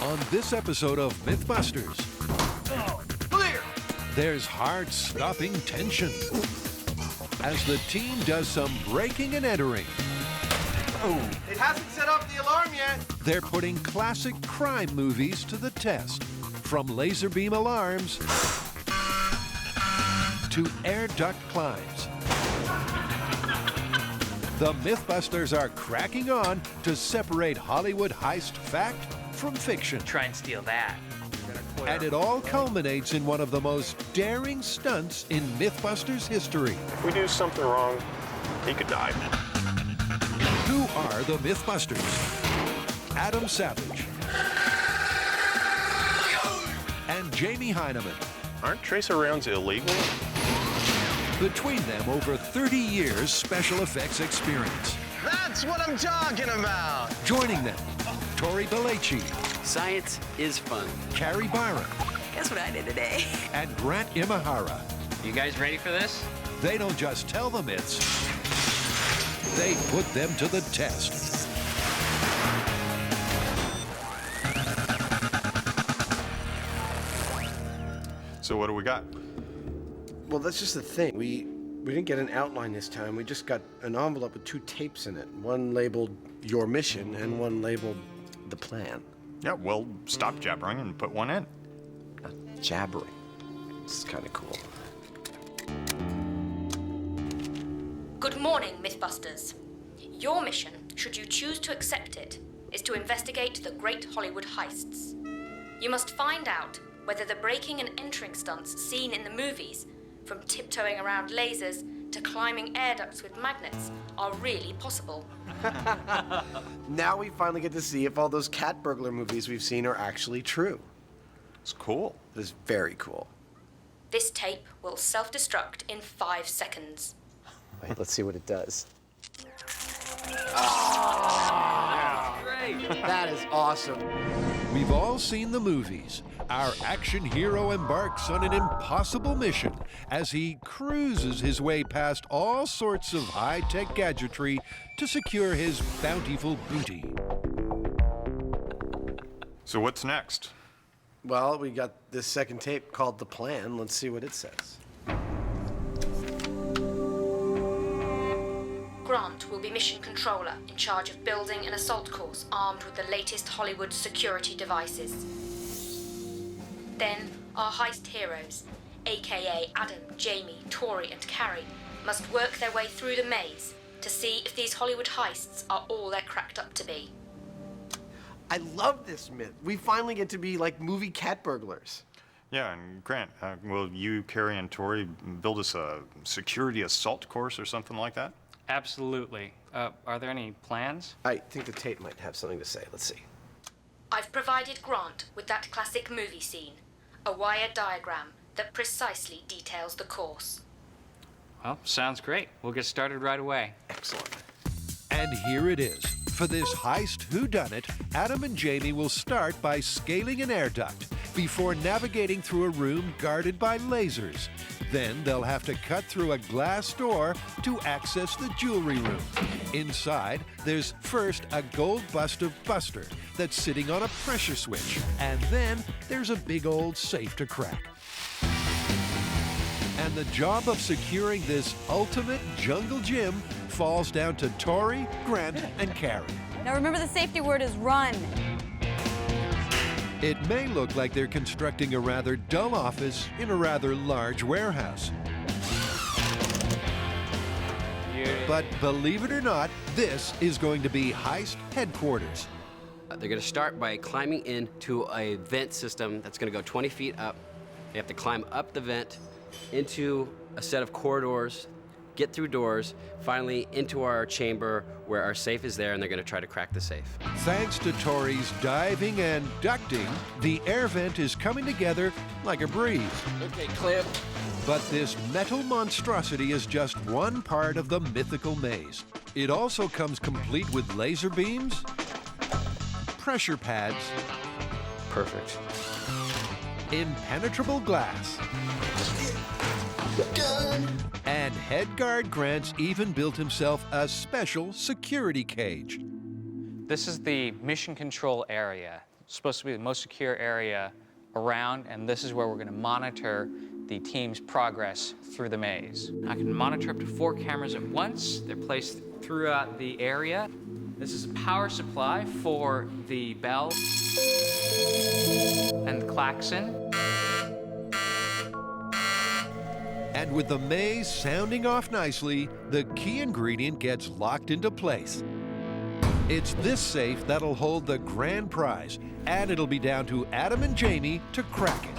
On this episode of MythBusters, Clear! there's heart-stopping tension as the team does some breaking and entering. It hasn't set off the alarm yet. They're putting classic crime movies to the test, from laser beam alarms to air duct climbs. The MythBusters are cracking on to separate Hollywood heist fact from fiction. Try and steal that. And it all culminates in one of the most daring stunts in MythBusters history. If we do something wrong, he could die. Who are the MythBusters? Adam Savage and Jamie Heineman. Aren't tracer rounds illegal? Between them, over 30 years special effects experience. That's what I'm talking about. Joining them, Tori Belleci, Science is fun. Carrie Byron, Guess what I did today? and Grant Imahara. You guys ready for this? They don't just tell the myths, they put them to the test. So what do we got? Well, that's just the thing. We didn't get an outline this time. We just got an envelope with 2 tapes in it. One labeled Your Mission and one labeled The Plan. Yeah, well, stop jabbering and put one in. Jabbering. This is kind of cool. Good morning, Mythbusters. Your mission, should you choose to accept it, is to investigate the Great Hollywood Heists. You must find out whether the breaking and entering stunts seen in the movies, from tiptoeing around lasers to climbing air ducts with magnets, are really possible. Now we finally get to see if all those cat burglar movies we've seen are actually true. It's cool. It is very cool. This tape will self-destruct in 5 seconds. Wait, let's see what it does. Great. That is awesome. We've all seen the movies. Our action hero embarks on an impossible mission as he cruises his way past all sorts of high-tech gadgetry to secure his bountiful booty. So what's next? Well, we got this second tape called The Plan. Let's see what it says. Grant will be mission controller in charge of building an assault course armed with the latest Hollywood security devices. Then, our heist heroes, aka Adam, Jamie, Tori, and Carrie, must work their way through the maze to see if these Hollywood heists are all they're cracked up to be. I love this myth. We finally get to be like movie cat burglars. Yeah, and Grant, will you, Carrie, and Tori build us a security assault course or something like that? Absolutely. Are there any plans? I think the tape might have something to say. Let's see. I've provided Grant with that classic movie scene, a wire diagram that precisely details the course. Well, sounds great. We'll get started right away. Excellent. And here it is. For this heist whodunit, Adam and Jamie will start by scaling an air duct before navigating through a room guarded by lasers. Then they'll have to cut through a glass door to access the jewelry room. Inside, there's first a gold bust of Buster that's sitting on a pressure switch. And then there's a big old safe to crack. And the job of securing this ultimate jungle gym falls down to Tori, Grant, and Carrie. Now remember, the safety word is run. It may look like they're constructing a rather dull office in a rather large warehouse. But believe it or not, this is going to be Heist headquarters. They're going to start by climbing into a vent system that's going to go 20 feet up. They have to climb up the vent into a set of corridors, get through doors, finally into our chamber where our safe is there, and they're going to try to crack the safe. Thanks to Tori's diving and ducting, the air vent is coming together like a breeze. Okay, clamp. But this metal monstrosity is just one part of the mythical maze. It also comes complete with laser beams, pressure pads, Perfect. impenetrable glass, and head guard Grant's even built himself a special security cage. This is the mission control area. It's supposed to be the most secure area around, and this is where we're going to monitor the team's progress through the maze. I can monitor up to 4 cameras at once. They're placed throughout the area. This is a power supply for the bell and the klaxon. And with the maze sounding off nicely, the key ingredient gets locked into place. It's this safe that'll hold the grand prize, and it'll be down to Adam and Jamie to crack it.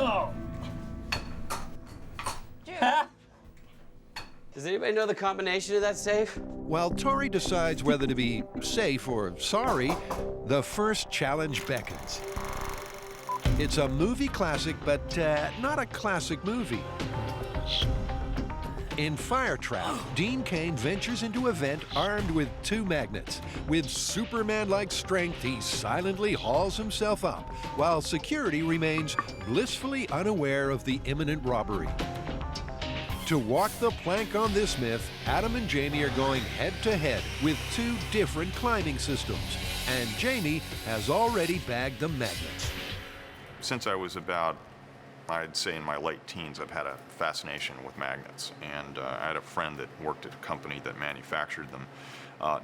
Does anybody know the combination of that safe? While Tori decides whether to be safe or sorry, the first challenge beckons. It's a movie classic, but not a classic movie. In Firetrap, Dean Cain ventures into a vent armed with 2 magnets. With Superman-like strength, he silently hauls himself up, while security remains blissfully unaware of the imminent robbery. To walk the plank on this myth, Adam and Jamie are going head-to-head with 2 different climbing systems, and Jamie has already bagged the magnets. Since I was about, I'd say in my late teens, I've had a fascination with magnets. And I had a friend that worked at a company that manufactured them.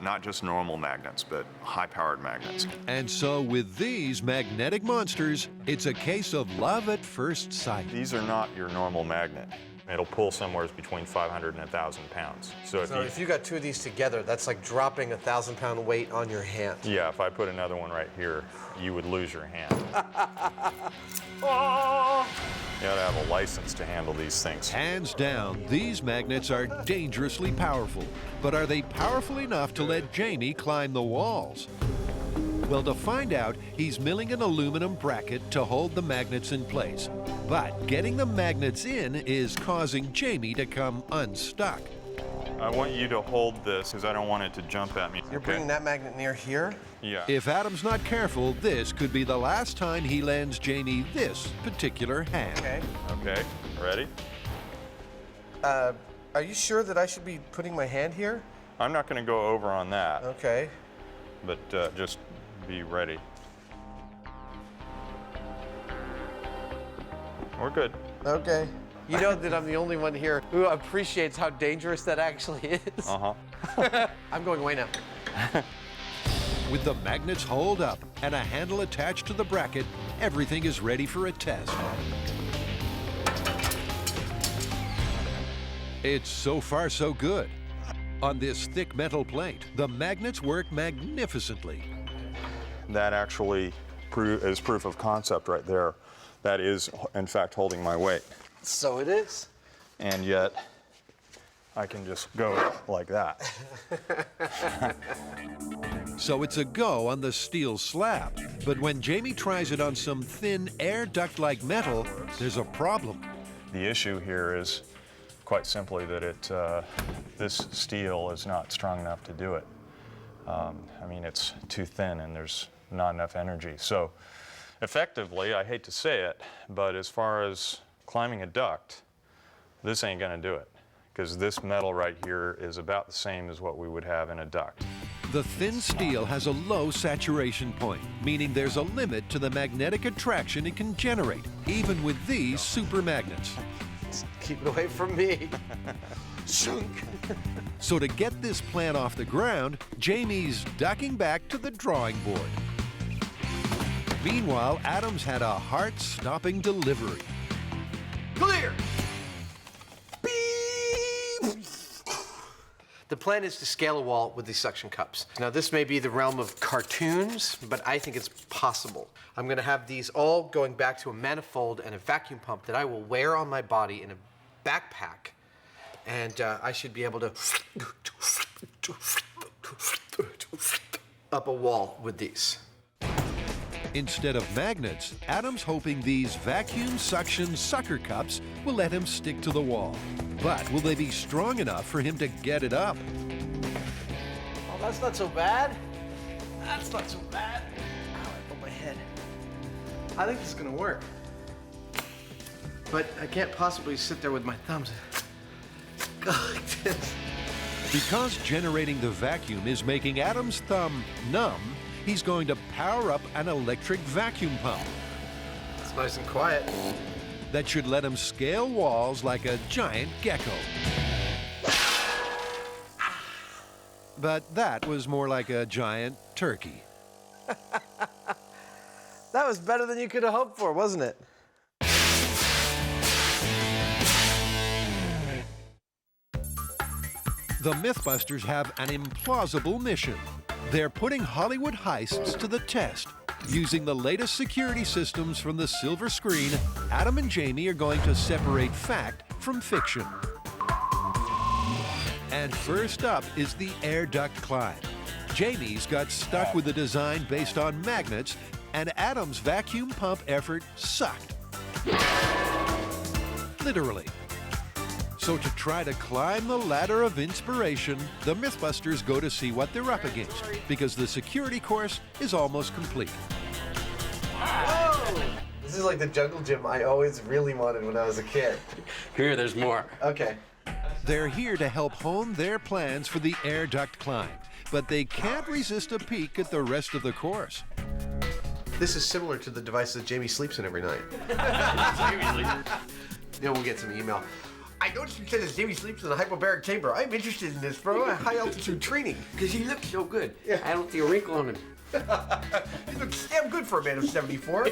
Not just normal magnets, but high-powered magnets. And so with these magnetic monsters, it's a case of love at first sight. These are not your normal magnet. It'll pull somewhere between 500 and 1,000 pounds. So if you got 2 of these together, that's like dropping a 1,000-pound weight on your hand. Yeah, if I put another one right here, you would lose your hand. You gotta have a license to handle these things. Hands down, these magnets are dangerously powerful. But are they powerful enough to let Jamie climb the walls? Well, to find out, he's milling an aluminum bracket to hold the magnets in place. But getting the magnets in is causing Jamie to come unstuck. I want you to hold this because I don't want it to jump at me. You're bringing that magnet near here? Yeah. If Adam's not careful, this could be the last time he lends Jamie this particular hand. Okay. Okay, ready? Are you sure that I should be putting my hand here? I'm not going to go over on that, Okay. but just be ready. We're good. Okay. You know that I'm the only one here who appreciates how dangerous that actually is. Uh-huh. I'm going away now. With the magnets holed up and a handle attached to the bracket, everything is ready for a test. It's so far so good. On this thick metal plate, the magnets work magnificently. That actually is proof of concept right there. That is, in fact, holding my weight. So it is. And yet, I can just go like that. So it's a go on the steel slab. But when Jamie tries it on some thin air duct-like metal, there's a problem. The issue here is quite simply that this steel is not strong enough to do it. I mean, it's too thin and there's not enough energy. So effectively, I hate to say it, but as far as climbing a duct, this ain't gonna do it, because this metal right here is about the same as what we would have in a duct. The thin steel has a low saturation point, meaning there's a limit to the magnetic attraction it can generate, even with these super magnets. Keep it away from me. Shunk. So to get this plan off the ground, Jamie's ducking back to the drawing board. Meanwhile, Adam's had a heart-stopping delivery. Clear! Beep! The plan is to scale a wall with these suction cups. Now, this may be the realm of cartoons, but I think it's possible. I'm going to have these all going back to a manifold and a vacuum pump that I will wear on my body in a backpack, and I should be able to up a wall with these. Instead of magnets, Adam's hoping these vacuum suction sucker cups will let him stick to the wall. But will they be strong enough for him to get it up? Oh, that's not so bad. That's not so bad. Ow, I bumped my head. I think this is gonna work. But I can't possibly sit there with my thumbs. Go like this. Because generating the vacuum is making Adam's thumb numb, he's going to power up an electric vacuum pump It's nice and quiet. that should let him scale walls like a giant gecko. But that was more like a giant turkey. That was better than you could have hoped for, wasn't it? The MythBusters have an implausible mission. They're putting Hollywood heists to the test. Using the latest security systems from the silver screen, Adam and Jamie are going to separate fact from fiction. And first up is the Air Duct Climb. Jamie's got stuck with a design based on magnets, and Adam's vacuum pump effort sucked. Literally. So to try to climb the ladder of inspiration, the MythBusters go to see what they're up against, because the security course is almost complete. Whoa! This is like the jungle gym I always really wanted when I was a kid. Here, there's more. Okay. They're here to help hone their plans for the Air Duct Climb, but they can't resist a peek at the rest of the course. This is similar to the device that Jamie sleeps in every night. Yeah, we'll get some email. I noticed you said that Jamie sleeps in a hyperbaric chamber. I'm interested in this for high altitude training. Because he looks so good. Yeah. I don't see a wrinkle on him. He looks damn good for a man of 74.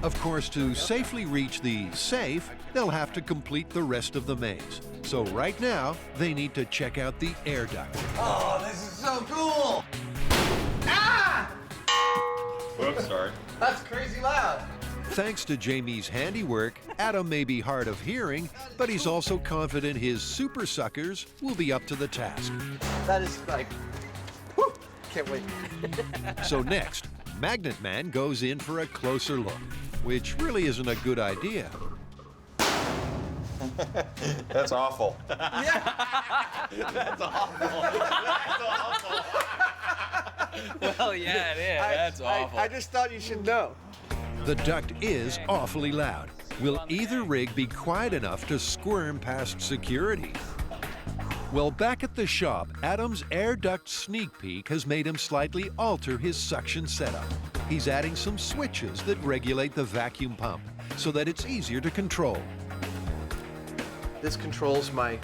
Of course, to safely reach the safe, they'll have to complete the rest of the maze. So right now, they need to check out the air duct. Oh, this is so cool! Ah! Whoops, sorry. That's crazy loud. Thanks to Jamie's handiwork, Adam may be hard of hearing, but he's also confident his super suckers will be up to the task. That is like, whew, can't wait. So next, Magnet Man goes in for a closer look, which really isn't a good idea. That's awful. That's awful. Well, yeah, it is. That's awful. I just thought you should know. The duct is awfully loud. Will either rig be quiet enough to squirm past security? Well, back at the shop, Adam's air duct sneak peek has made him slightly alter his suction setup. He's adding some switches that regulate the vacuum pump so that it's easier to control. This controls my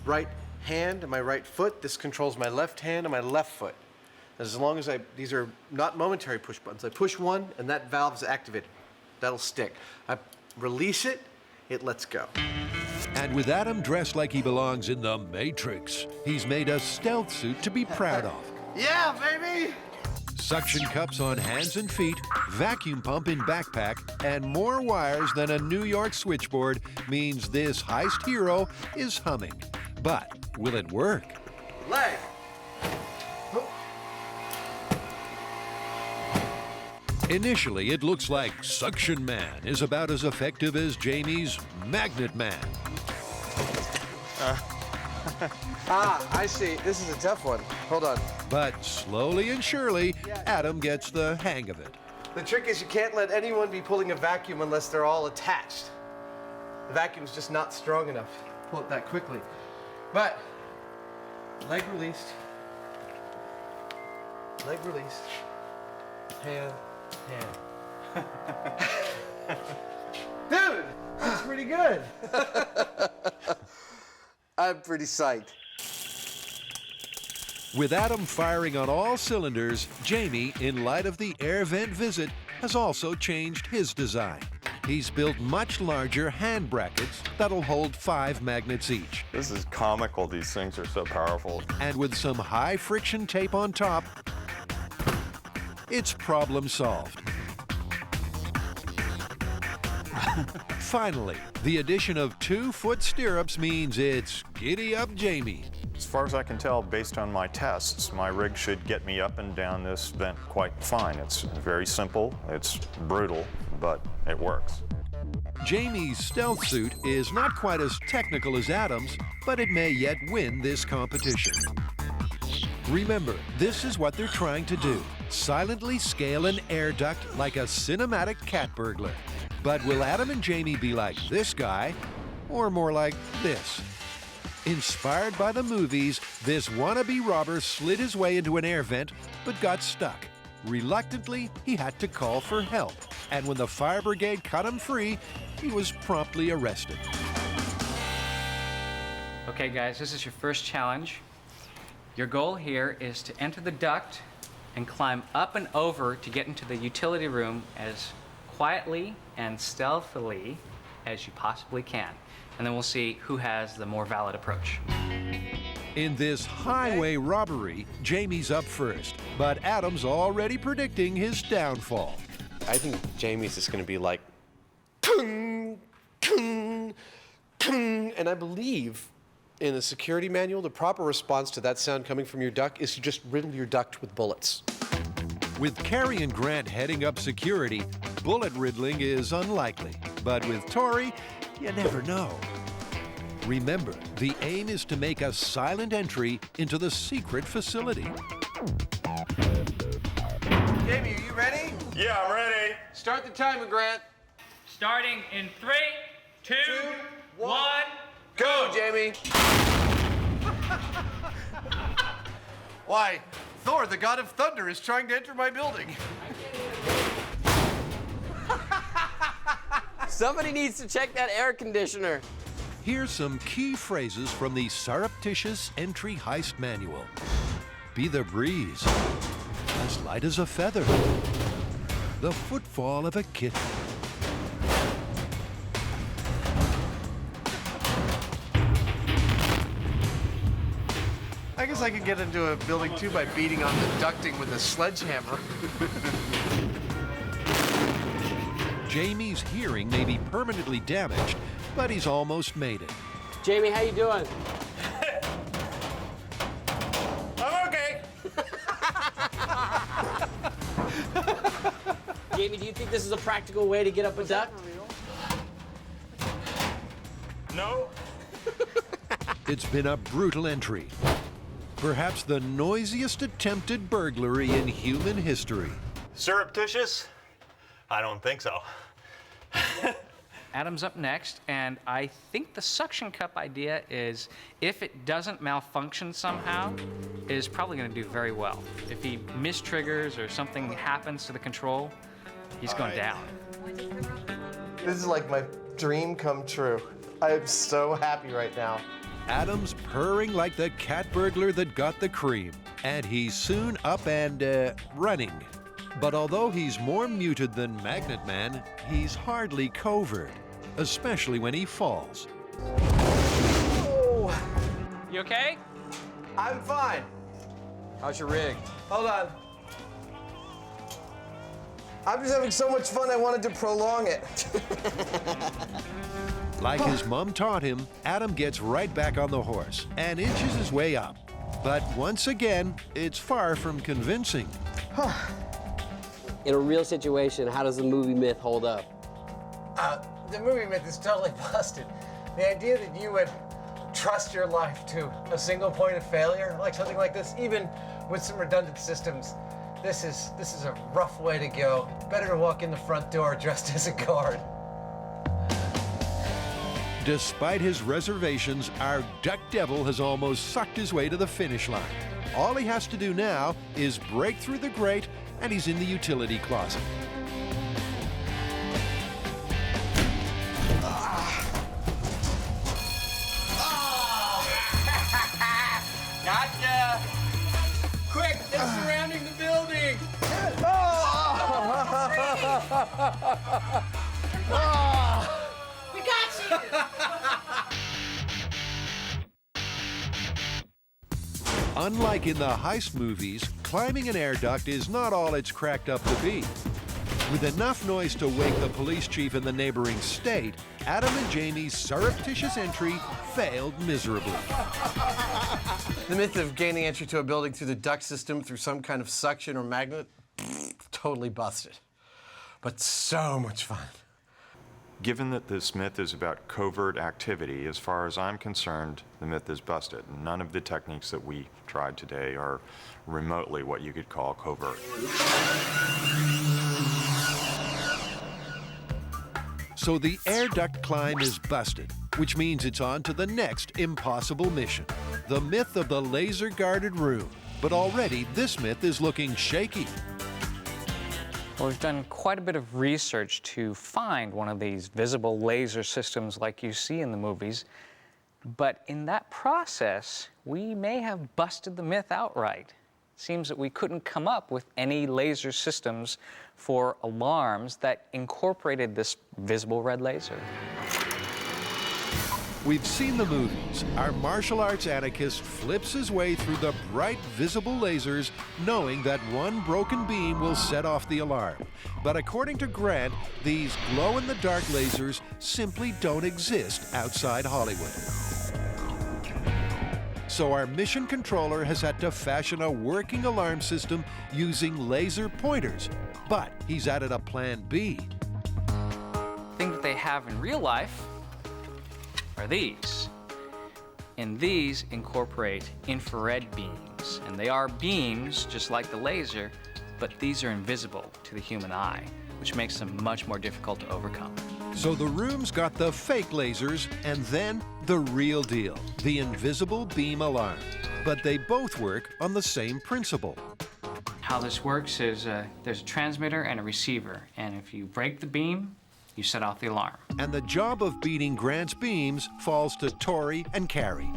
right hand and my right foot. This controls my left hand and my left foot. As long as these are not momentary push buttons. I push one and that valve's activated. That'll stick. I release it, it lets go. And with Adam dressed like he belongs in the Matrix, he's made a stealth suit to be proud of. Yeah, baby! Suction cups on hands and feet, vacuum pump in backpack, and more wires than a New York switchboard means this heist hero is humming. But will it work? Leg! Initially, it looks like Suction Man is about as effective as Jamie's Magnet Man. I see. This is a tough one. Hold on. But slowly and surely, Adam gets the hang of it. The trick is you can't let anyone be pulling a vacuum unless they're all attached. The vacuum's just not strong enough to pull it that quickly. But, leg released. Leg released. Hand. Dude, that's pretty good. I'm pretty psyched. With Adam firing on all cylinders, Jamie, in light of the air vent visit, has also changed his design. He's built much larger hand brackets that'll hold 5 magnets each. This is comical. These things are so powerful. And with some high friction tape on top, it's problem solved. Finally, the addition of 2 foot stirrups means it's giddy up Jamie. As far as I can tell, based on my tests, my rig should get me up and down this vent quite fine. It's very simple, it's brutal, but it works. Jamie's stealth suit is not quite as technical as Adam's, but it may yet win this competition. Remember, this is what they're trying to do. Silently scale an air duct like a cinematic cat burglar. But will Adam and Jamie be like this guy, or more like this? Inspired by the movies, this wannabe robber slid his way into an air vent, but got stuck. Reluctantly, he had to call for help, and when the fire brigade cut him free, he was promptly arrested. Okay, guys, this is your first challenge. Your goal here is to enter the duct and climb up and over to get into the utility room as quietly and stealthily as you possibly can. And then we'll see who has the more valid approach. In this highway robbery, Jamie's up first, but Adam's already predicting his downfall. I think Jamie's just going to be like, kung, kung, kung. And I believe in the security manual, the proper response to that sound coming from your duct is to just riddle your duct with bullets. With Carrie and Grant heading up security, bullet riddling is unlikely. But with Tori, you never know. Remember, the aim is to make a silent entry into the secret facility. Jamie, are you ready? Yeah, I'm ready. Start the timer, Grant. Starting in 3, 2, 1, Go, Jamie. Why, Thor, the god of thunder, is trying to enter my building. Somebody needs to check that air conditioner. Here's some key phrases from the surreptitious entry heist manual. Be the breeze, as light as a feather, the footfall of a kitten. I guess I could get into a building too by beating on the ducting with a sledgehammer. Jamie's hearing may be permanently damaged, but he's almost made it. Jamie, how you doing? I'm okay. Jamie, do you think this is a practical way to get up a duct? No. It's been a brutal entry. Perhaps the noisiest attempted burglary in human history. Surreptitious? I don't think so. Adam's up next, and I think the suction cup idea is, if it doesn't malfunction somehow, is probably going to do very well. If he mistriggers or something happens to the control, he's going down. This is like my dream come true. I am so happy right now. Adam's purring like the cat burglar that got the cream, and he's soon up and running. But although he's more muted than Magnet Man, he's hardly covert, especially when he falls. Oh, You okay? I'm fine. How's your rig? Hold on. I'm just having so much fun, I wanted to prolong it. Like his mom taught him, Adam gets right back on the horse and inches his way up. But once again, it's far from convincing. In a real situation, how does the movie myth hold up? The movie myth is totally busted. The idea that you would trust your life to a single point of failure, like something like this, even with some redundant systems, this is a rough way to go. Better to walk in the front door dressed as a guard. Despite his reservations, our Duck Devil has almost sucked his way to the finish line. All he has to do now is break through the grate, and he's in the utility closet. Gotcha! Quick, they're surrounding the building! We got you! Unlike in the heist movies, climbing an air duct is not all it's cracked up to be. With enough noise to wake the police chief in the neighboring state, Adam and Jamie's surreptitious entry failed miserably. The myth of gaining entry to a building through the duct system through some kind of suction or magnet, totally busted. But so much fun. Given that this myth is about covert activity, as far as I'm concerned, the myth is busted. None of the techniques that we tried today are remotely what you could call covert. So the air duct climb is busted, which means it's on to the next impossible mission, the myth of the laser-guarded room. But already, this myth is looking shaky. Well, we've done quite a bit of research to find one of these visible laser systems like you see in the movies. But in that process, we may have busted the myth outright. It seems that we couldn't come up with any laser systems for alarms that incorporated this visible red laser. We've seen the movies. Our martial arts anarchist flips his way through the bright, visible lasers, knowing that one broken beam will set off the alarm. But according to Grant, these glow-in-the-dark lasers simply don't exist outside Hollywood. So our mission controller has had to fashion a working alarm system using laser pointers. But he's added a plan B. The thing that they have in real life are these. And these incorporate infrared beams. And they are beams, just like the laser, but these are invisible to the human eye, which makes them much more difficult to overcome. So the room's got the fake lasers and then the real deal, the invisible beam alarm. But they both work on the same principle. How this works is there's a transmitter and a receiver, and if you break the beam, you set off the alarm. And the job of beating Grant's beams falls to Tori and Carrie.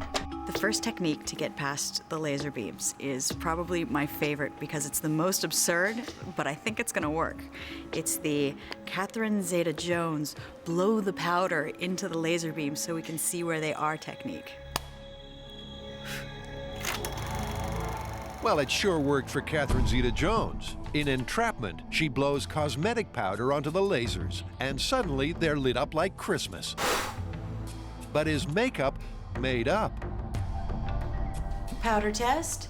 The first technique to get past the laser beams is probably my favorite because it's the most absurd, but I think it's gonna work. It's the Catherine Zeta-Jones blow the powder into the laser beams so we can see where they are technique. Well, it sure worked for Catherine Zeta-Jones. In Entrapment, she blows cosmetic powder onto the lasers, and suddenly they're lit up like Christmas. But is makeup made up? Powder test?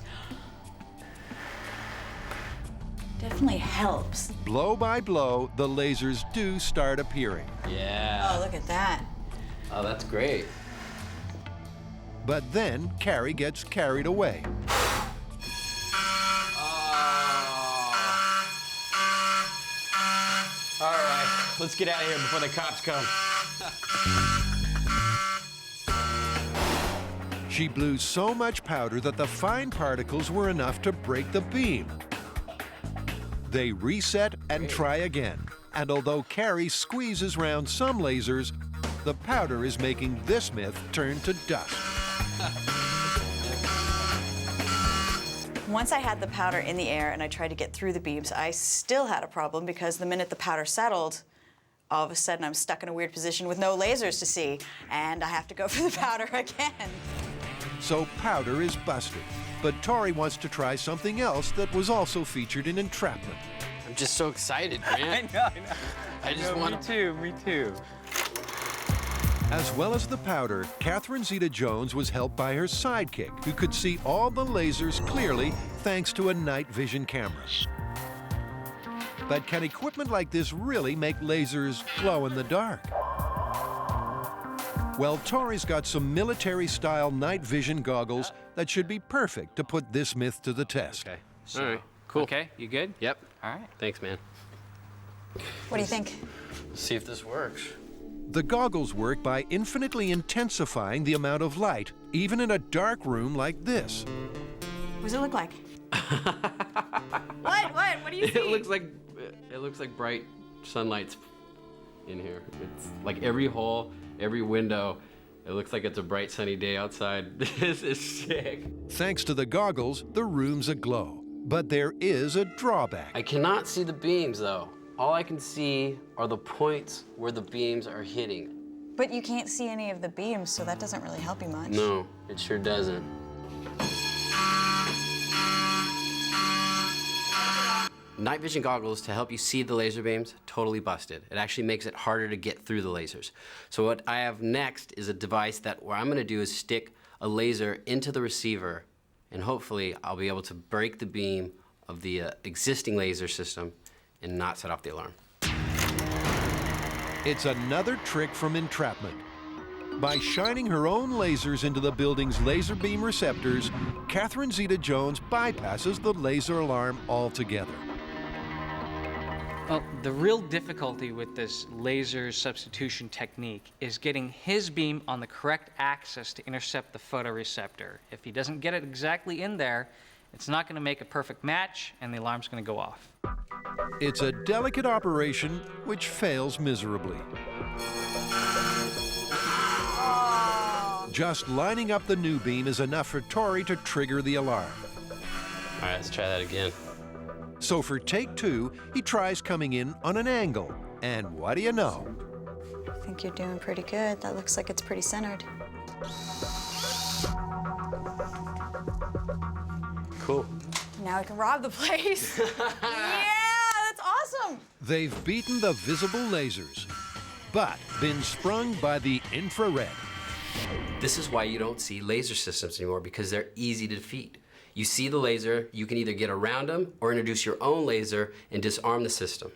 Definitely helps. Blow by blow, the lasers do start appearing. Yeah. Oh, look at that. Oh, that's great. But then Carrie gets carried away. All right, let's get out of here before the cops come. She blew so much powder that the fine particles were enough to break the beam. They reset and try again. And although Carrie squeezes round some lasers, the powder is making this myth turn to dust. Once I had the powder in the air and I tried to get through the beams, I still had a problem because the minute the powder settled, all of a sudden I'm stuck in a weird position with no lasers to see, and I have to go for the powder again. So powder is busted. But Tori wants to try something else that was also featured in Entrapment. I'm just so excited, Grant. I know. I just want to. Me too. As well as the powder, Catherine Zeta-Jones was helped by her sidekick, who could see all the lasers clearly thanks to a night vision camera. But can equipment like this really make lasers glow in the dark? Well, Tori's got some military-style night vision goggles that should be perfect to put this myth to the test. Okay. All right. Cool. Okay, you good? Yep. All right. Thanks, man. What do you think? Let's see if this works. The goggles work by infinitely intensifying the amount of light, even in a dark room like this. What does it look like? What do you see? It looks like bright sunlight's in here. It's like every hole, every window. It looks like it's a bright sunny day outside. This is sick. Thanks to the goggles, the room's aglow. But there is a drawback. I cannot see the beams though. All I can see are the points where the beams are hitting. But you can't see any of the beams, so that doesn't really help you much. No, it sure doesn't. Night vision goggles to help you see the laser beams, totally busted. It actually makes it harder to get through the lasers. So what I have next is a device that what I'm gonna do is stick a laser into the receiver, and hopefully I'll be able to break the beam of the existing laser system and not set off the alarm. It's another trick from Entrapment. By shining her own lasers into the building's laser beam receptors, Catherine Zeta-Jones bypasses the laser alarm altogether. Well, the real difficulty with this laser substitution technique is getting his beam on the correct axis to intercept the photoreceptor. If he doesn't get it exactly in there, It's not going to make a perfect match, and the alarm's going to go off. It's a delicate operation which fails miserably. Just lining up the new beam is enough for Tori to trigger the alarm. All right, let's try that again. So for take 2, he tries coming in on an angle. And what do you know? I think you're doing pretty good. That looks like it's pretty centered. Cool. Now we can rob the place. Yeah, that's awesome. They've beaten the visible lasers, but been sprung by the infrared. This is why you don't see laser systems anymore, because they're easy to defeat. You see the laser, you can either get around them or introduce your own laser and disarm the system.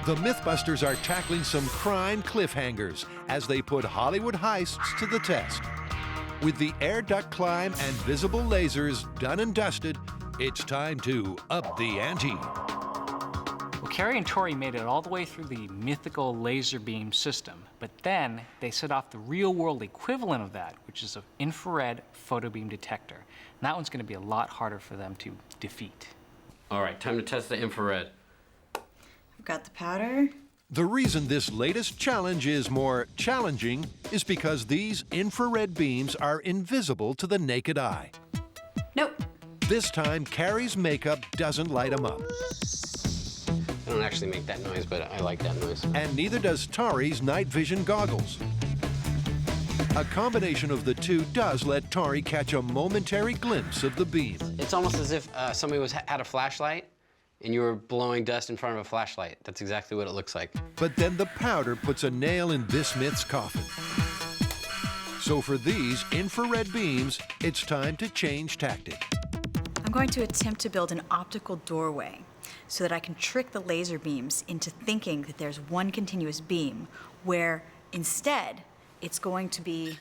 The MythBusters are tackling some crime cliffhangers as they put Hollywood heists to the test. With the Air Duct Climb and visible lasers done and dusted, it's time to up the ante. Well, Carrie and Tori made it all the way through the mythical laser beam system, but then they set off the real-world equivalent of that, which is an infrared photobeam detector. And that one's going to be a lot harder for them to defeat. All right, time to test the infrared. I've got the powder. The reason this latest challenge is more challenging is because these infrared beams are invisible to the naked eye. Nope. This time, Carrie's makeup doesn't light them up. I don't actually make that noise, but I like that noise. And neither does Tori's night vision goggles. A combination of the two does let Tori catch a momentary glimpse of the beam. It's almost as if somebody had a flashlight and you were blowing dust in front of a flashlight. That's exactly what it looks like. But then the powder puts a nail in this myth's coffin. So for these infrared beams, it's time to change tactic. I'm going to attempt to build an optical doorway so that I can trick the laser beams into thinking that there's one continuous beam, where instead it's going to be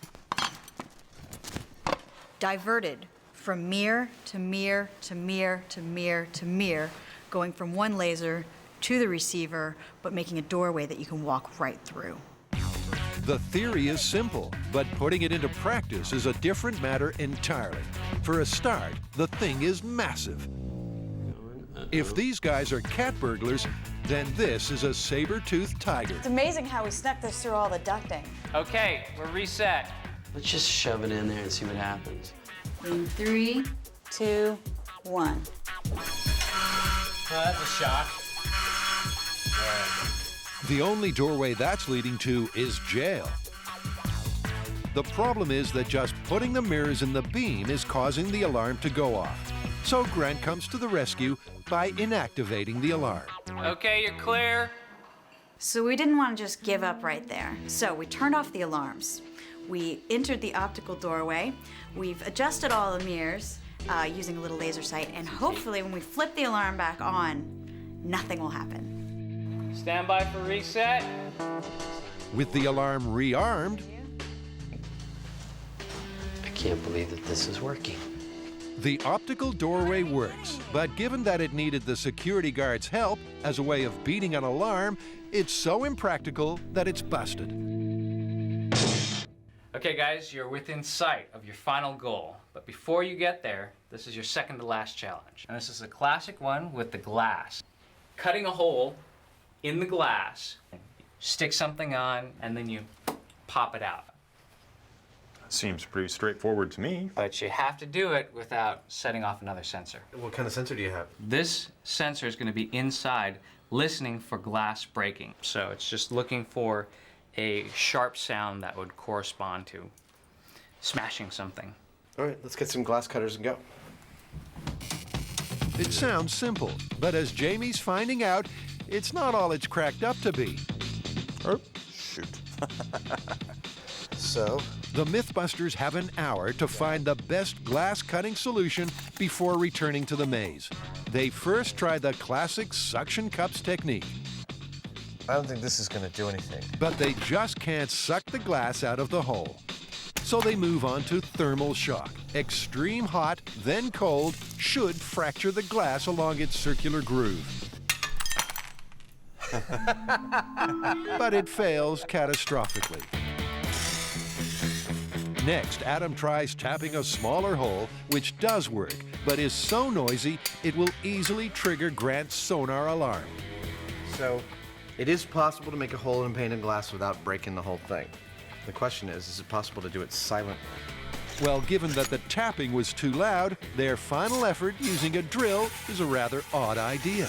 diverted from mirror to mirror to mirror to mirror to mirror, going from one laser to the receiver, but making a doorway that you can walk right through. The theory is simple, but putting it into practice is a different matter entirely. For a start, the thing is massive. If these guys are cat burglars, then this is a saber-toothed tiger. It's amazing how we snuck this through all the ducting. Okay, we're reset. Let's just shove it in there and see what happens. In 3, 2, 1. Oh, that's a shock. The only doorway that's leading to is jail. The problem is that just putting the mirrors in the beam is causing the alarm to go off. So Grant comes to the rescue by inactivating the alarm. Okay, you're clear. So we didn't want to just give up right there. So we turned off the alarms. We entered the optical doorway. We've adjusted all the mirrors using a little laser sight, and hopefully when we flip the alarm back on, nothing will happen. Stand by for reset. With the alarm rearmed, I can't believe that this is working. the optical doorway works, but given that it needed the security guard's help as a way of beating an alarm, it's so impractical that it's busted. Okay, guys, you're within sight of your final goal. But before you get there, this is your second to last challenge. And this is a classic one with the glass. Cutting a hole in the glass, stick something on, and then you pop it out. Seems pretty straightforward to me. But you have to do it without setting off another sensor. What kind of sensor do you have? This sensor is going to be inside, listening for glass breaking. So it's just looking for a sharp sound that would correspond to smashing something. All right, let's get some glass cutters and go. It sounds simple, but as Jamie's finding out, it's not all it's cracked up to be. Oh, shoot. So? The MythBusters have an hour to find the best glass cutting solution before returning to the maze. They first try the classic suction cups technique. I don't think this is going to do anything. But they just can't suck the glass out of the hole. So they move on to thermal shock. Extreme hot, then cold, should fracture the glass along its circular groove. But it fails catastrophically. Next, Adam tries tapping a smaller hole, which does work, but is so noisy it will easily trigger Grant's sonar alarm. So, it is possible to make a hole in painted glass without breaking the whole thing. The question is it possible to do it silently? Well, given that the tapping was too loud, their final effort using a drill is a rather odd idea.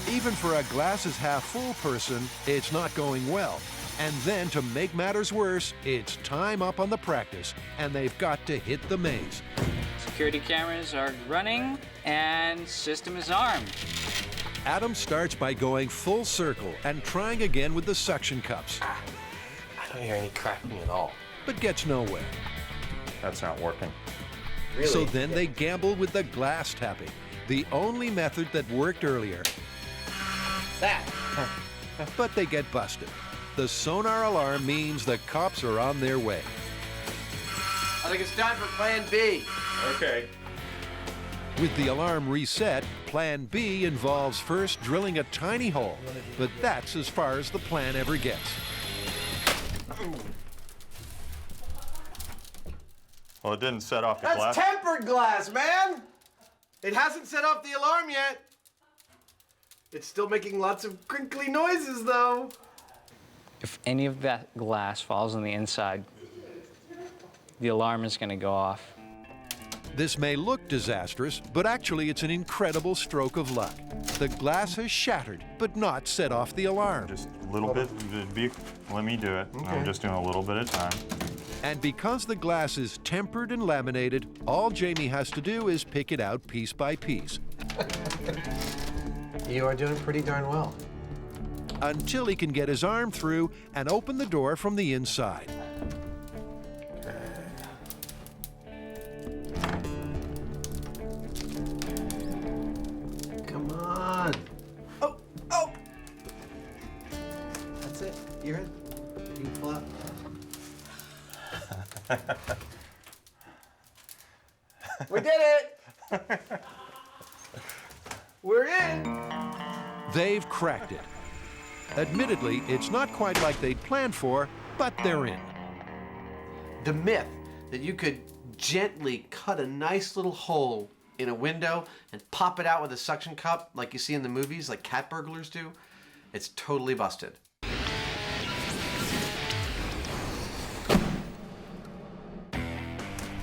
Even for a glass-is-half-full person, it's not going well. And then, to make matters worse, it's time up on the practice, and they've got to hit the maze. Security cameras are running, and system is armed. Adam starts by going full circle and trying again with the suction cups, I don't hear any cracking at all. but gets nowhere. That's not working. Really? So then they gamble with the glass tapping, the only method that worked earlier. That! But they get busted. The sonar alarm means the cops are on their way. I think it's time for Plan B. Okay. With the alarm reset, Plan B involves first drilling a tiny hole, but that's as far as the plan ever gets. Well, it didn't set off the That's glass. tempered glass, man! It hasn't set off the alarm yet. It's still making lots of crinkly noises, though. If any of that glass falls on the inside, the alarm is going to go off. This may look disastrous, but actually it's an incredible stroke of luck. The glass has shattered, but not set off the alarm. Just a little bit. Let me do it. I'm just doing a little bit at a time. And because the glass is tempered and laminated, all Jamie has to do is pick it out piece by piece. You are doing pretty darn well. Until he can get his arm through and open the door from the inside. Come on. Oh, oh! That's it. You're in. You can pull out. We did it! We're in! They've cracked it. Admittedly, it's not quite like they'd planned for, but they're in. The myth that you could gently cut a nice little hole in a window and pop it out with a suction cup like you see in the movies, like cat burglars do, it's totally busted.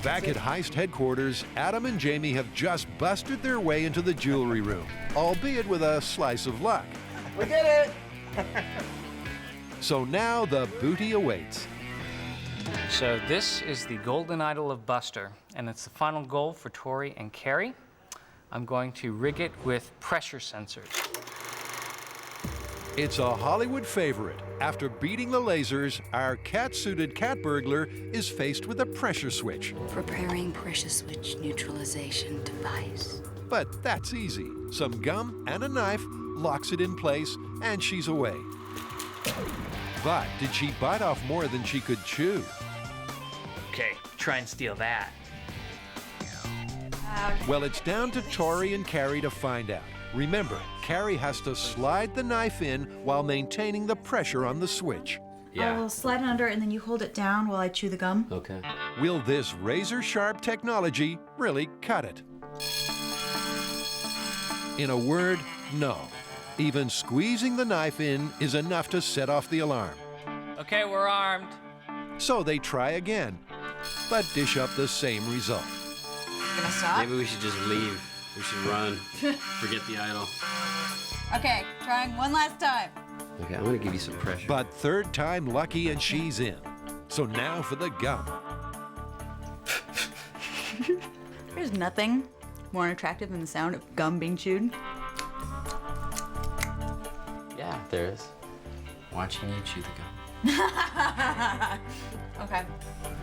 Back at Heist headquarters, Adam and Jamie have just busted their way into the jewelry room, albeit with a slice of luck. We did it! So now the booty awaits. So this is the golden idol of Buster, and it's the final goal for Tori and Carrie. I'm going to rig it with pressure sensors. It's a Hollywood favorite. After beating the lasers, our cat-suited cat burglar is faced with a pressure switch. Preparing pressure switch neutralization device. But that's easy. Some gum and a knife locks it in place, and she's away. But did she bite off more than she could chew? Okay, try and steal that. Well, it's down to Tori and Carrie to find out. Remember, Carrie has to slide the knife in while maintaining the pressure on the switch. I will slide it under and then you hold it down while I chew the gum. Okay. Will this razor-sharp technology really cut it? In a word, no. Even squeezing the knife in is enough to set off the alarm. Okay, we're armed. So they try again, but dish up the same result. Gonna stop? Maybe we should just leave. We should run. Forget the idol. Okay, trying one last time. Okay, I'm gonna give you some pressure. But third time lucky and she's in. So now for the gum. There's nothing more attractive than the sound of gum being chewed. Yeah, there is. Watching you chew the gum. Okay.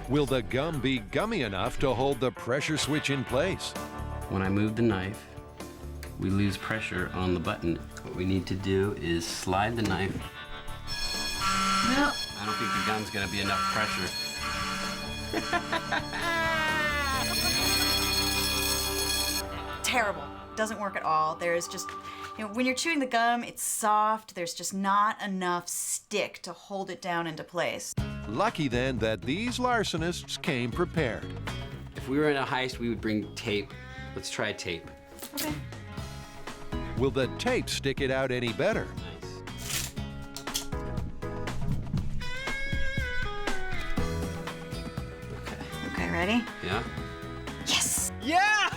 Will the gum be gummy enough to hold the pressure switch in place? When I move the knife, we lose pressure on the button. What we need to do is slide the knife. No. I don't think the gum's gonna be enough pressure. Terrible. Doesn't work at all. There's just, when you're chewing the gum, it's soft. There's just not enough stick to hold it down into place. Lucky then that these larcenists came prepared. If we were in a heist, we would bring tape. Let's try tape. Okay. Will the tape stick it out any better? Nice. Okay, ready? Yeah? Yes! Yeah!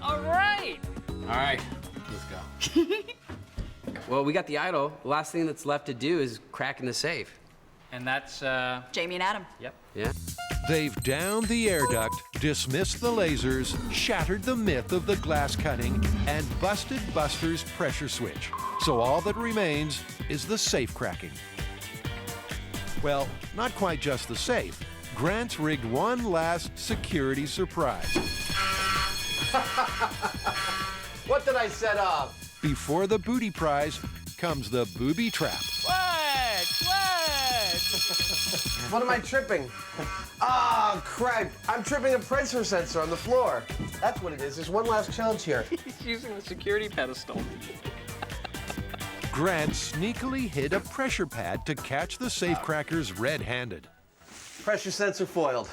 All right! All right, let's go. Well, we got the idol. The last thing that's left to do is cracking the safe. And that's, Jamie and Adam. yep. Yeah? They've downed the air duct, dismissed the lasers, shattered the myth of the glass cutting, and busted Buster's pressure switch. So all that remains is the safe cracking. Well, not quite just the safe. Grant's rigged one last security surprise. What did I set up? Before the booty prize comes the booby trap. What am I tripping? Ah, crap. I'm tripping a pressure sensor on the floor. That's what it is. There's one last challenge here. He's using the security pedestal. Grant sneakily hid a pressure pad to catch the safecrackers red-handed. Pressure sensor foiled.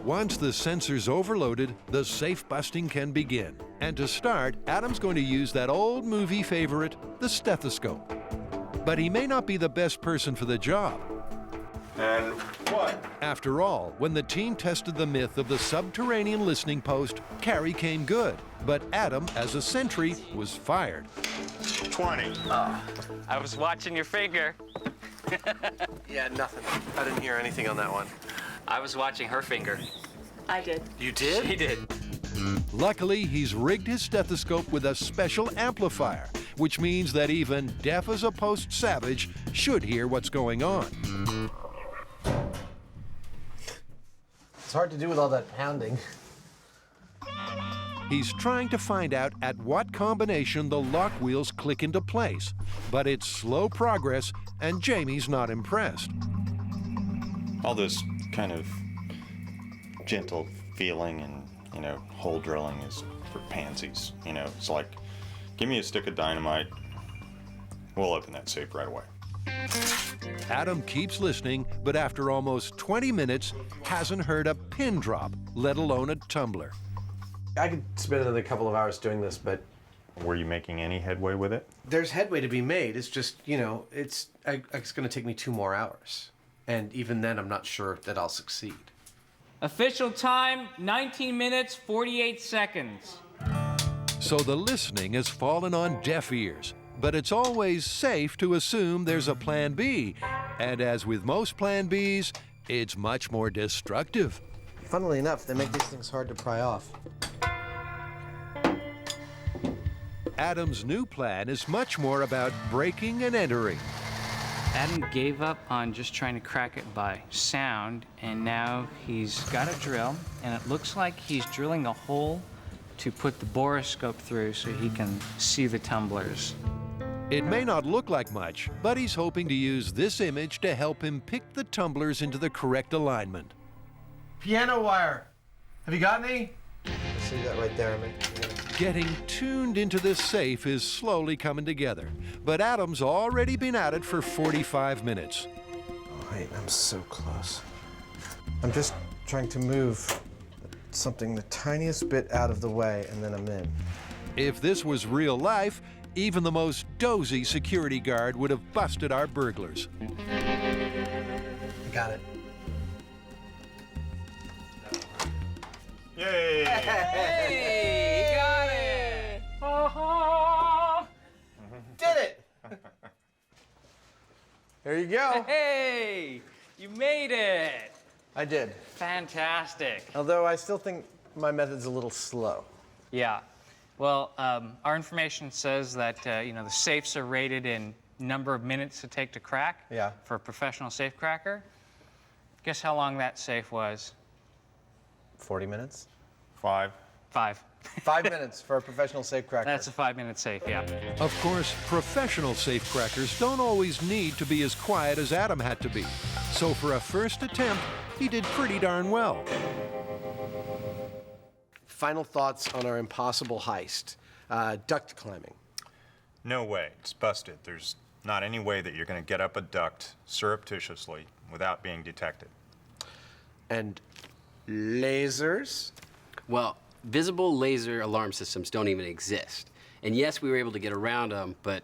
Once the sensor's overloaded, the safe busting can begin. And to start, Adam's going to use that old movie favorite, the stethoscope. But he may not be the best person for the job. And what? After all, when the team tested the myth of the subterranean listening post, Carrie came good. But Adam, as a sentry, was fired. 20. I was watching your finger. Yeah, nothing. I didn't hear anything on that one. I was watching her finger. I did. You did? She did. Luckily, he's rigged his stethoscope with a special amplifier, which means that even deaf as a post savage should hear what's going on. It's hard to do with all that pounding. He's trying to find out at what combination the lock wheels click into place, but it's slow progress, and Jamie's not impressed. All this kind of gentle feeling and, hole drilling is for pansies. It's like, give me a stick of dynamite, we'll open that safe right away. Adam keeps listening, but after almost 20 minutes, hasn't heard a pin drop, let alone a tumbler. I could spend another couple of hours doing this, but Were you making any headway with it? there's headway to be made. It's just, it's going to take me 2 more hours. And even then, I'm not sure that I'll succeed. Official time, 19 minutes, 48 seconds. So the listening has fallen on deaf ears. But it's always safe to assume there's a plan B. And as with most plan Bs, it's much more destructive. Funnily enough, they make these things hard to pry off. Adam's new plan is much more about breaking and entering. Adam gave up on just trying to crack it by sound, and now he's got a drill, and it looks like he's drilling a hole to put the borescope through so he can see the tumblers. It may not look like much, but he's hoping to use this image to help him pick the tumblers into the correct alignment. Piano wire. Have you got any? See that right there? Getting tuned into this safe is slowly coming together, but Adam's already been at it for 45 minutes. Oh, wait, I'm so close. I'm just trying to move something the tiniest bit out of the way, and then I'm in. If this was real life, even the most dozy security guard would have busted our burglars. Got it. Yay! Hey, got it! Did it! There you go. Hey, you made it! I did. Fantastic. Although I still think my method's a little slow. Yeah. Well, our information says that, the safes are rated in number of minutes to take to crack. Yeah. For a professional safe cracker. Guess how long that safe was? 40 minutes? 5. 5. 5 minutes for a professional safe cracker. That's a 5-minute safe, yeah. Of course, professional safecrackers don't always need to be as quiet as Adam had to be. So for a first attempt, he did pretty darn well. Final thoughts on our impossible heist. Duct climbing. No way. It's busted. There's Not any way that you're going to get up a duct surreptitiously without being detected. And lasers? Well, visible laser alarm systems don't even exist. And yes, we were able to get around them, but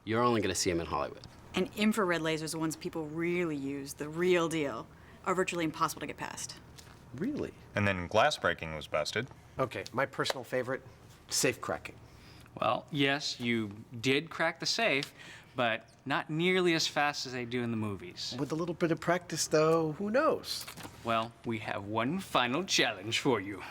you're only going to see them in Hollywood. And infrared lasers, the ones people really use, the real deal, are virtually impossible to get past. Really? And then glass breaking was busted. Okay, my personal favorite, safe cracking. Well, yes, you did crack the safe, but not nearly as fast as they do in the movies. With a little bit of practice, though, who knows? Well, we have one final challenge for you.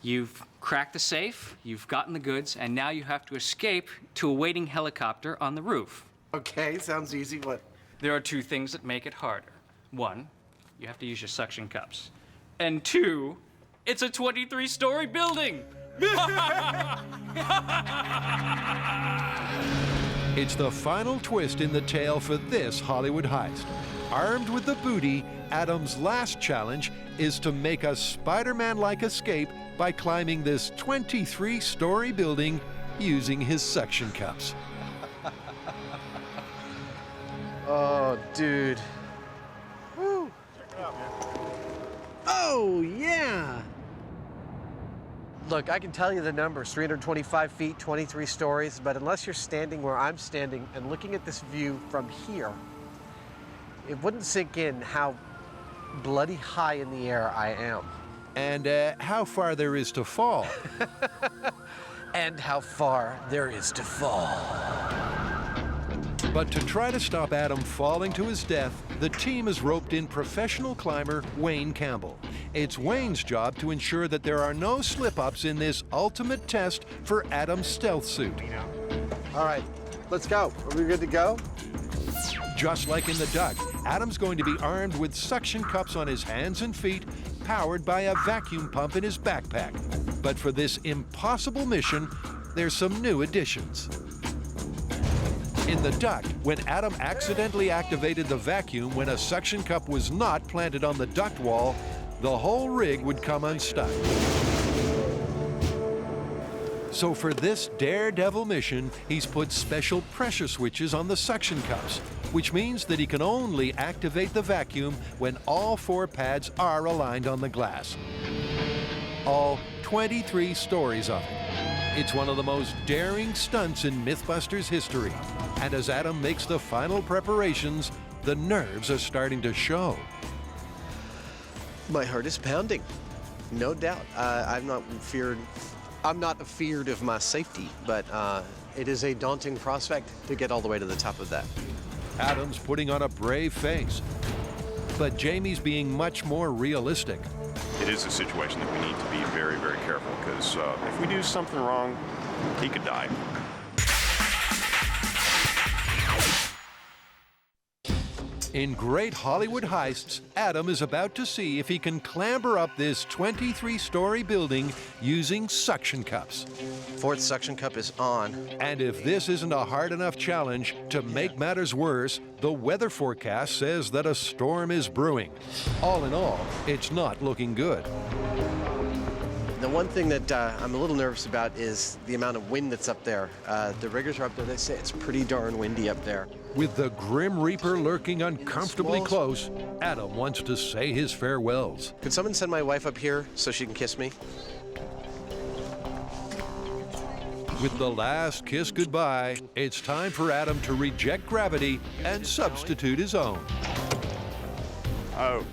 You've cracked the safe, you've gotten the goods, and now you have to escape to a waiting helicopter on the roof. Okay, sounds easy. What? There are two things that make it harder. One, you have to use your suction cups. And two, it's a 23-story building! It's the final twist in the tale for this Hollywood heist. Armed with the booty, Adam's last challenge is to make a Spider-Man-like escape by climbing this 23-story building using his suction cups. Oh, dude. Woo. Oh, yeah. Look, I can tell you the numbers, 325 feet, 23 stories, but unless you're standing where I'm standing and looking at this view from here, it wouldn't sink in how bloody high in the air I am. And how far there is to fall. And how far there is to fall. But to try to stop Adam falling to his death, the team has roped in professional climber Wayne Campbell. It's Wayne's job to ensure that there are no slip-ups in this ultimate test for Adam's stealth suit. All right, let's go. Are we good to go? Just like in the duct, Adam's going to be armed with suction cups on his hands and feet, powered by a vacuum pump in his backpack. But for this impossible mission, there's some new additions. In the duct, when Adam accidentally activated the vacuum when a suction cup was not planted on the duct wall, the whole rig would come unstuck. So for this Daredevil mission, he's put special pressure switches on the suction cups, which means that he can only activate the vacuum when all 4 pads are aligned on the glass. All 23 stories of it. It's one of the most daring stunts in MythBusters history. And as Adam makes the final preparations, the nerves are starting to show. My heart is pounding, no doubt. I'm not afeared of my safety, but it is a daunting prospect to get all the way to the top of that. Adam's putting on a brave face, but Jamie's being much more realistic. It is a situation that we need to be very, very careful, because if we do something wrong, he could die. In Great Hollywood Heists, Adam is about to see if he can clamber up this 23-story building using suction cups. 4th suction cup is on. And if this isn't a hard enough challenge, to make matters worse, the weather forecast says that a storm is brewing. All in all, it's not looking good. The one thing that I'm a little nervous about is the amount of wind that's up there. The riggers are up there, they say it's pretty darn windy up there. With the Grim Reaper lurking uncomfortably close, Adam wants to say his farewells. Could someone send my wife up here so she can kiss me? With the last kiss goodbye, it's time for Adam to reject gravity and substitute his own. Oh,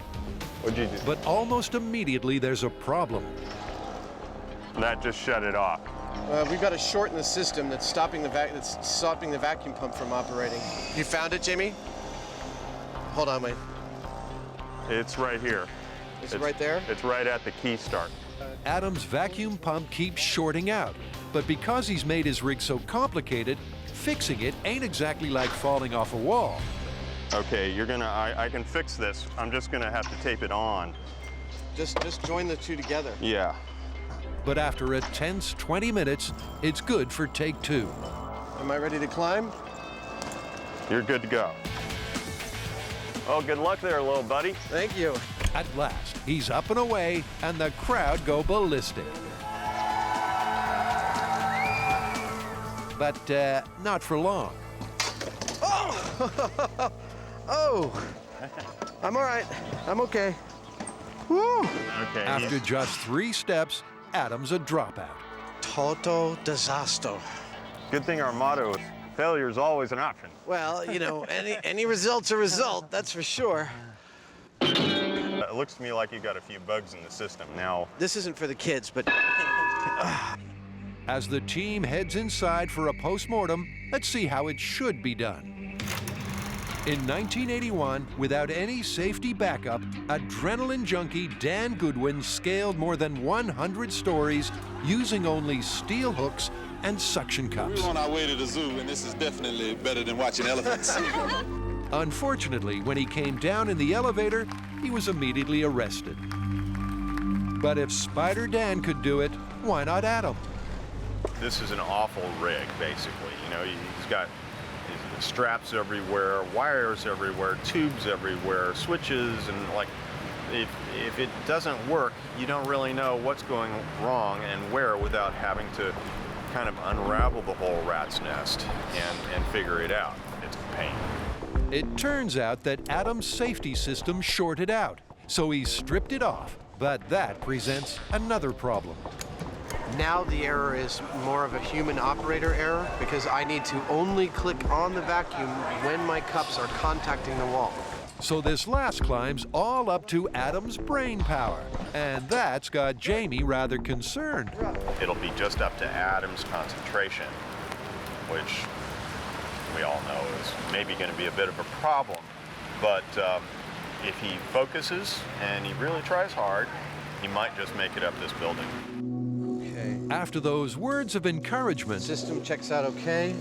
what'd you do? But almost immediately there's a problem. That just shut it off. We've got a short in the system that's stopping the vacuum pump from operating. You found it, Jamie? Hold on, wait. It's right here. Is it right there? It's right at the key start. Adam's vacuum pump keeps shorting out, but because he's made his rig so complicated, fixing it ain't exactly like falling off a wall. Okay, I can fix this. I'm just gonna have to tape it on. Just join the two together. Yeah. But after a tense 20 minutes, it's good for take 2. Am I ready to climb? You're good to go. Oh, good luck there, little buddy. Thank you. At last, he's up and away, and the crowd go ballistic. but not for long. Oh! Oh! I'm all right. I'm okay. Woo! Okay. After just 3 steps, Adam's a dropout. Total disaster. Good thing our motto is failure is always an option. Well, you know, any result's a result, that's for sure. It looks to me like you've got a few bugs in the system. Now, This isn't for the kids, but As the team heads inside for a post-mortem, let's see how it should be done. In 1981, without any safety backup, adrenaline junkie Dan Goodwin scaled more than 100 stories using only steel hooks and suction cups. We're on our way to the zoo, and this is definitely better than watching elephants. Unfortunately, when he came down in the elevator, he was immediately arrested. But if Spider Dan could do it, why not Adam? this is an awful rig, basically. You know, he's got straps everywhere, wires everywhere, tubes everywhere, switches, and like, if it doesn't work, you don't really know what's going wrong and where without having to kind of unravel the whole rat's nest and figure it out. It's a pain. It turns out that Adam's safety system shorted out, so he stripped it off. But that presents another problem. Now the error is more of a human operator error because I need to only click on the vacuum when my cups are contacting the wall. So this last climb's all up to Adam's brain power, and that's got Jamie rather concerned. It'll be just up to Adam's concentration, which we all know is maybe going to be a bit of a problem. But if he focuses and he really tries hard, he might just make it up this building. Okay. After those words of encouragement, System checks out okay.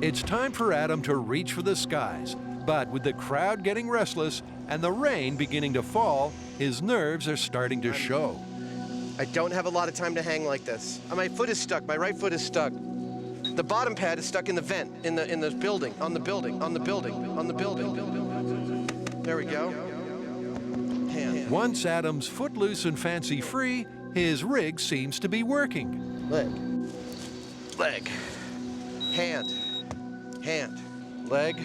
it's time for Adam to reach for the skies. But with the crowd getting restless and the rain beginning to fall, his nerves are starting to show. I don't have a lot of time to hang like this. My foot is stuck. My right foot is stuck. The bottom pad is stuck in the vent, in the building, on the building, on the building, on the building. There we go. Hand. Once Adam's footloose and fancy-free, his rig seems to be working. Leg. Leg. Hand. Hand. Leg.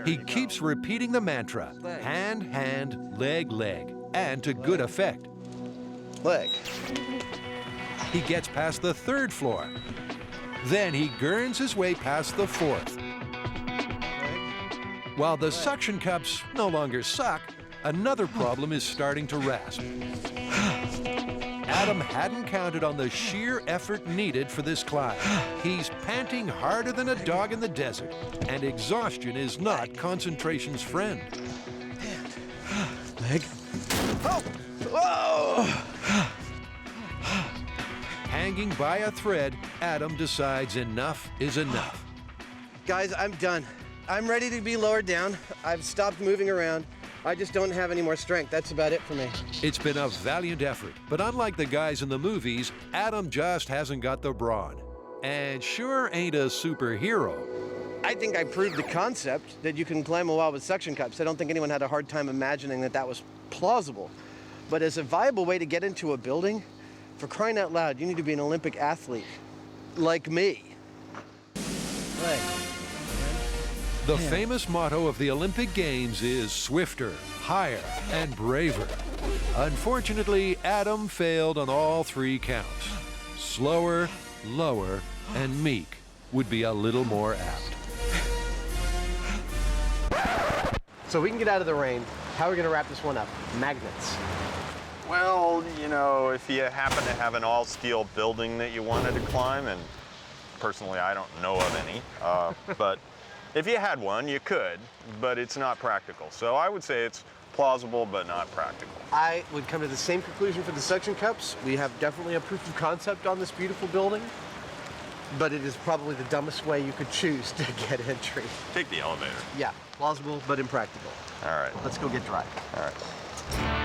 He keeps repeating the mantra, hand, hand, leg, leg, and to good effect. Leg. He gets past the 3rd floor. Then he gurns his way past the 4th. While the suction cups no longer suck, another problem is starting to rasp. Adam hadn't counted on the sheer effort needed for this climb. He's panting harder than a dog in the desert, and exhaustion is not concentration's friend. Leg. Oh! Whoa! Hanging by a thread, Adam decides enough is enough. Guys, I'm done. I'm ready to be lowered down. I've stopped moving around. I just don't have any more strength. That's about it for me. It's been a valiant effort, but unlike the guys in the movies, Adam just hasn't got the brawn. And sure ain't a superhero. I think I proved the concept that you can climb a wall with suction cups. I don't think anyone had a hard time imagining that that was plausible. But as a viable way to get into a building, for crying out loud, you need to be an Olympic athlete, like me. Leg. The famous motto of the Olympic Games is swifter, higher, and braver. Unfortunately, Adam failed on all 3 counts. Slower, lower, and meek would be a little more apt. So we can get out of the rain. How are we going to wrap this one up? Magnets. Well, you know, if you happen to have an all-steel building that you wanted to climb, and personally I don't know of any, but if you had one, you could, but it's not practical. So I would say it's plausible, but not practical. I would come to the same conclusion for the suction cups. We have definitely a proof of concept on this beautiful building, but it is probably the dumbest way you could choose to get entry. Take the elevator. Yeah, plausible, but impractical. All right. Let's go get dry. All right.